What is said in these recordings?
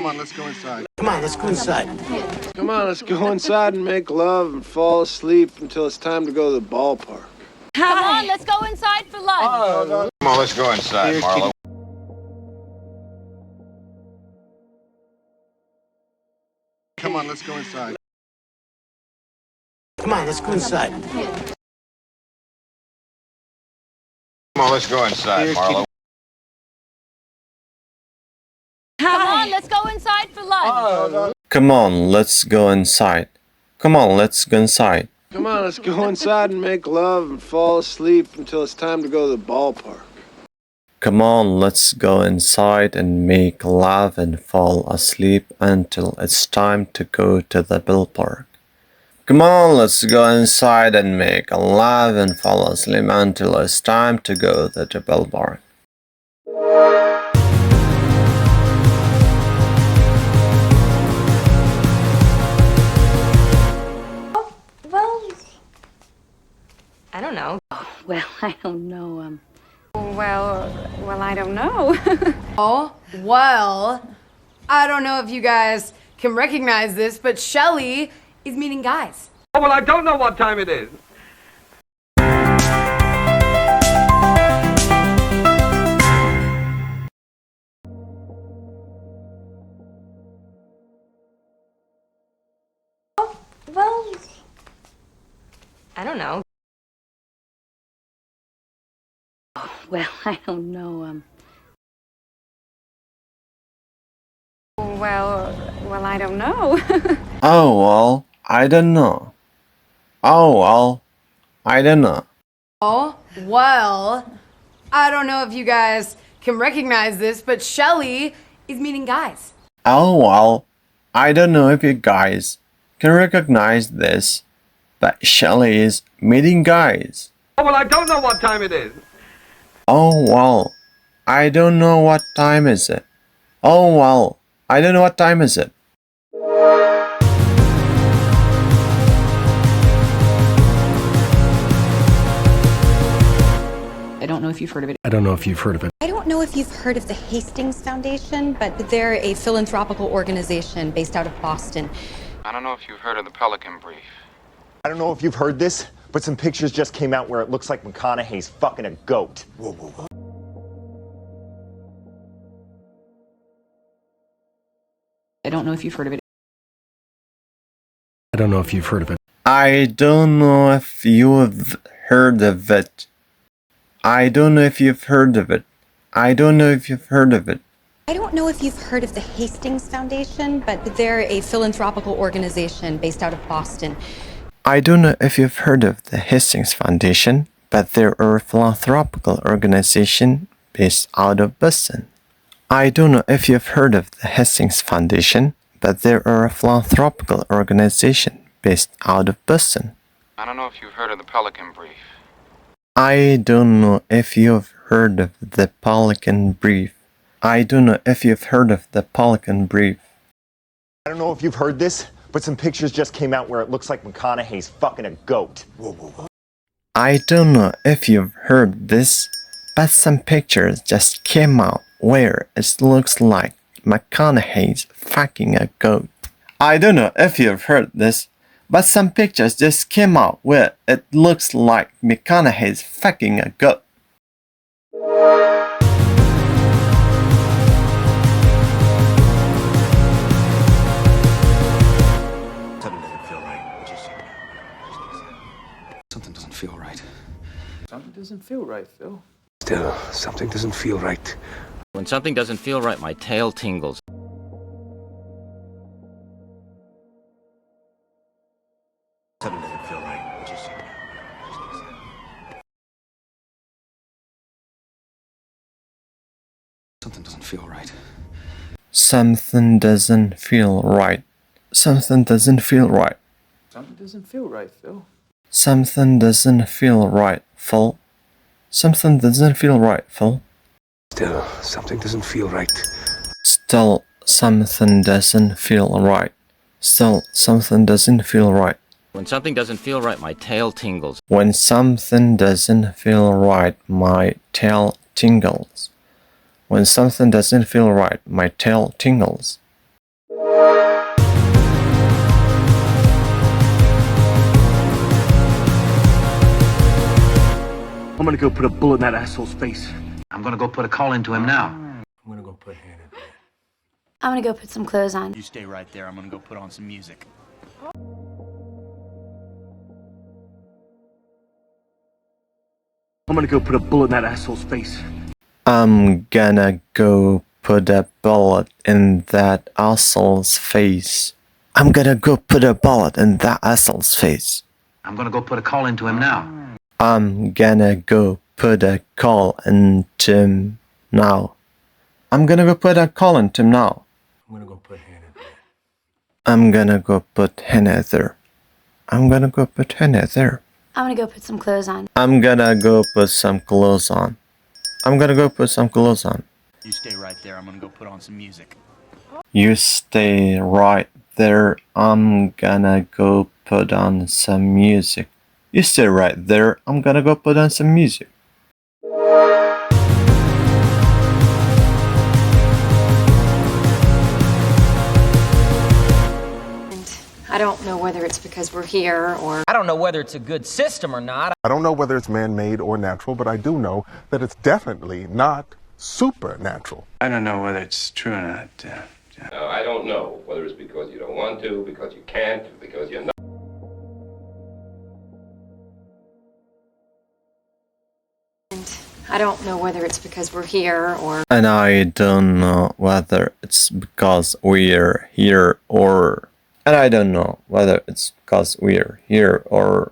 on, let's go inside. Come on, let's go inside. Come on, let's go inside and make love and fall asleep until it's time to go to the ballpark. Come on, let's go inside for lunch. Come on, let's go inside, Here, Marlo. Come on, let's go inside. Come on, let's go inside. Come on, let's go inside, Here, Marlo. Come on, let's go inside for lunch. Come on, let's go inside. Come on, let's go inside. Come on, let's go inside and make love and fall asleep until it's time to go to the ballpark. Come on, let's go inside and make love and fall asleep until it's time to go to the ballpark. Come on, let's go inside and make love and fall asleep until it's time to go to the ballpark. Well, I don't know. Well, I don't know. Well, I don't know. Oh, well, I don't know if you guys can recognize this, but Shelly is meeting guys. Oh, well, I don't know what time it is. Well, I don't know. Well, I don't know. Well, I don't know. Oh, well, I don't know. Oh, well, I don't know. Oh, well, I don't know if you guys can recognize this, but Shelly is meeting guys. Oh, well, I don't know if you guys can recognize this, but Shelly is meeting guys. Oh, well, I don't know what time it is. Oh, well, I don't know what time is it. Oh, well, I don't know what time is it. I don't know if you've heard of it. I don't know if you've heard of it. I don't know if you've heard of the Hastings Foundation, but they're a philanthropical organization based out of Boston. I don't know if you've heard of the Pelican Brief. I don't know if you've heard this, but some pictures just came out where it looks like McConaughey's fucking a goat. Whoa, whoa, whoa. I don't know if you've heard of it. I don't know if you've heard of it. I don't know if you've heard of it. I don't know if you've heard of it. I don't know if you've heard of it. I don't know if you've heard of the Hastings Foundation, but they're a philanthropical organization based out of Boston. I don't know if you've heard of the Hastings Foundation, but they're a philanthropical organization based out of Boston. I don't know if you've heard of the Hastings Foundation, but they're a philanthropical organization based out of Boston. I don't know if you've heard of the Pelican Brief. I don't know if you've heard of the Pelican Brief. I don't know if you've heard of the Pelican Brief. I don't know if you've heard this, but some pictures just came out where it looks like McConaughey's fucking a goat. Whoa, whoa, whoa. I don't know if you've heard this, but some pictures just came out where it looks like McConaughey's fucking a goat. I don't know if you've heard this, but some pictures just came out where it looks like McConaughey's fucking a goat. Something doesn't feel right. Something doesn't feel right, Phil. Still, something doesn't feel right. When something doesn't feel right, my tail tingles. Something doesn't feel right. Something doesn't feel right. Something doesn't feel right. Something doesn't feel right. Something doesn't feel right, Phil. Something doesn't feel right, Phil. Something doesn't feel right, Phil. Still, something doesn't feel right. Still, something doesn't feel right. Still, something doesn't feel right. When something doesn't feel right, my tail tingles. When something doesn't feel right, my tail tingles. When something doesn't feel right, my tail tingles. gonna go put a bullet in that asshole's face. I'm gonna go put a call into him now. I'm gonna go put Hannah in bed. I'm gonna go put some clothes on. You stay right there. I'm gonna go put on some music. I'm gonna go put a bullet in that asshole's face. I'm gonna go put a bullet in that asshole's face. I'm gonna go put a bullet in that asshole's face. I'm gonna go put a call into him now. I'm gonna go put a call into him now. I'm gonna go put a call into him now. I'm gonna go put Hannah in bed. I'm gonna go put Hannah there. I'm gonna go put Hannah there. I'm gonna go put some clothes on. I'm gonna go put some clothes on. I'm gonna go put some clothes on. You stay right there. I'm gonna go put on some music. You stay right there. I'm gonna go put on some music. You stay right there. I'm gonna go put on some music. I don't know whether it's because we're here or... I don't know whether it's a good system or not. I don't know whether it's man-made or natural, but I do know that it's definitely not supernatural. I don't know whether it's true or not. No, I don't know whether it's because you don't want to, because you can't, because you're not. I don't know whether it's because we're here or... And I don't know whether it's because we're here or... And I don't know whether it's because we're here or...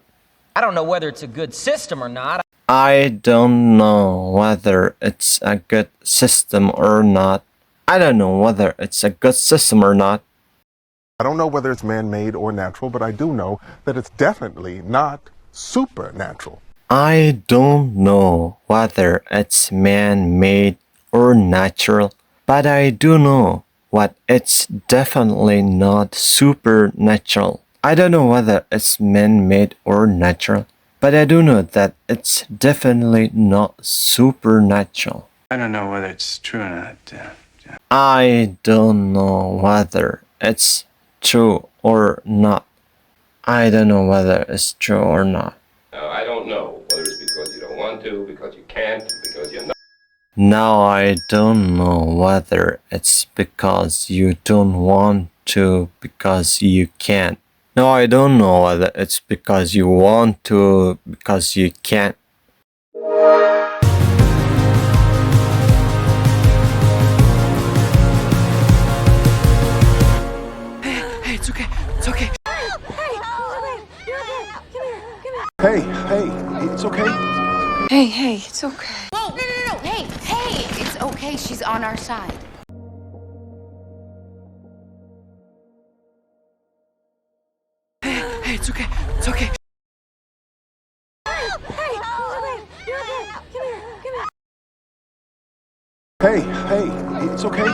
I don't know whether it's a good system or not. I don't know whether it's a good system or not. I don't know whether it's a good system or not. I don't know whether it's man-made or natural, but I do know that it's definitely not supernatural. I don't know whether it's man-made or natural, but I do know what it's definitely not supernatural. I don't know whether it's man-made or natural, but I do know that it's definitely not supernatural. I don't know whether it's true or not. I don't know whether it's true or not. I don't know whether it's true or not. No, I don't know whether it's because you don't want to, because you can't, because you're not. Now I don't know whether it's because you don't want to, because you can't. No, I don't know whether it's because you want to, because you can't. Hey, it's okay. It's okay. Hey, it's okay. Hey, it's okay. Whoa, no. Hey, it's okay. She's on our side. Hey, it's okay. It's okay. Hey, it's okay.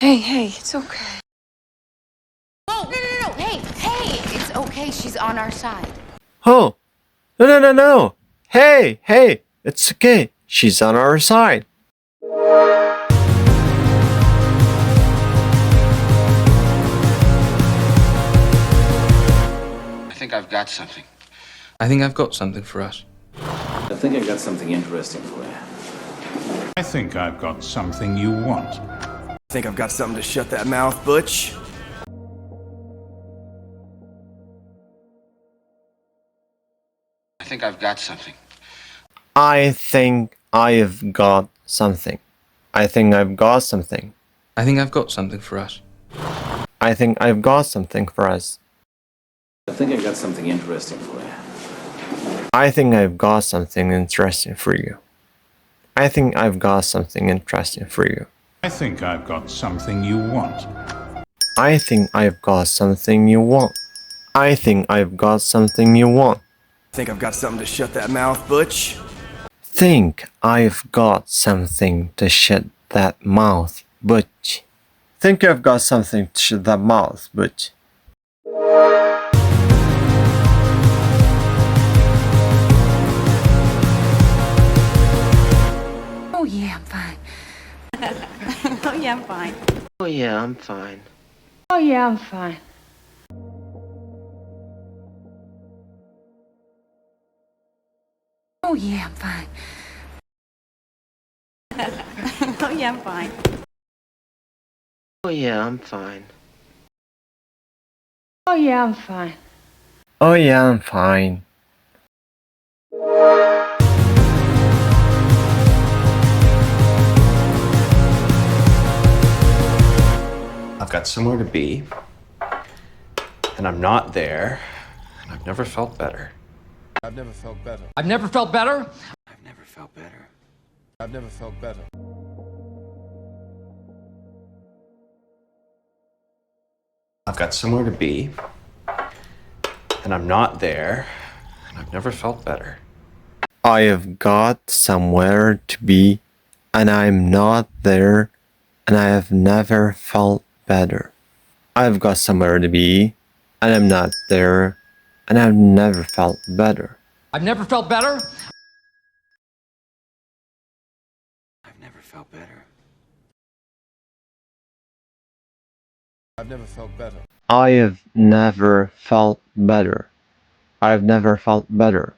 Hey, it's okay. Whoa, no. Hey, it's okay. She's on our side. Oh, no. Hey, it's okay. She's on our side. I think I've got something. I think I've got something for us. I think I got something interesting for you. I think I've got something you want. I think I've got something to shut that mouth, Butch. I think I've got something. I think I've got something. I think I've got something. I think I've got something for us. I think I've got something for us. I think I got something interesting for you. I think I've got something interesting for you. I think I've got something interesting for you. I think I've got something you want. I think I've got something you want. I think I've got something you want. I think I've got something to shut that mouth, Butch. Think I've got something to shut that mouth, Butch. Think I've got something to shut that mouth, Butch. Oh, yeah, I'm fine. Oh, yeah, I'm fine. Oh yeah, I'm fine. Oh, yeah, I'm fine. Oh, yeah, I'm fine. Oh, yeah, I'm fine. Oh, yeah, I'm fine. Oh, yeah, I'm fine. Oh yeah, I'm fine. I've got somewhere to be, and I'm not there, and I've never felt better. I've never felt better. I've never felt better. I've never felt better. I've never felt better. I've got somewhere to be, and I'm not there, and I've never felt better. I have got somewhere to be, and I'm not there, and I have never felt better. I've got somewhere to be, and I'm not there, and I've never felt better. I've never felt better. I've never felt better. I've never felt better. I have never felt better. I've never felt better.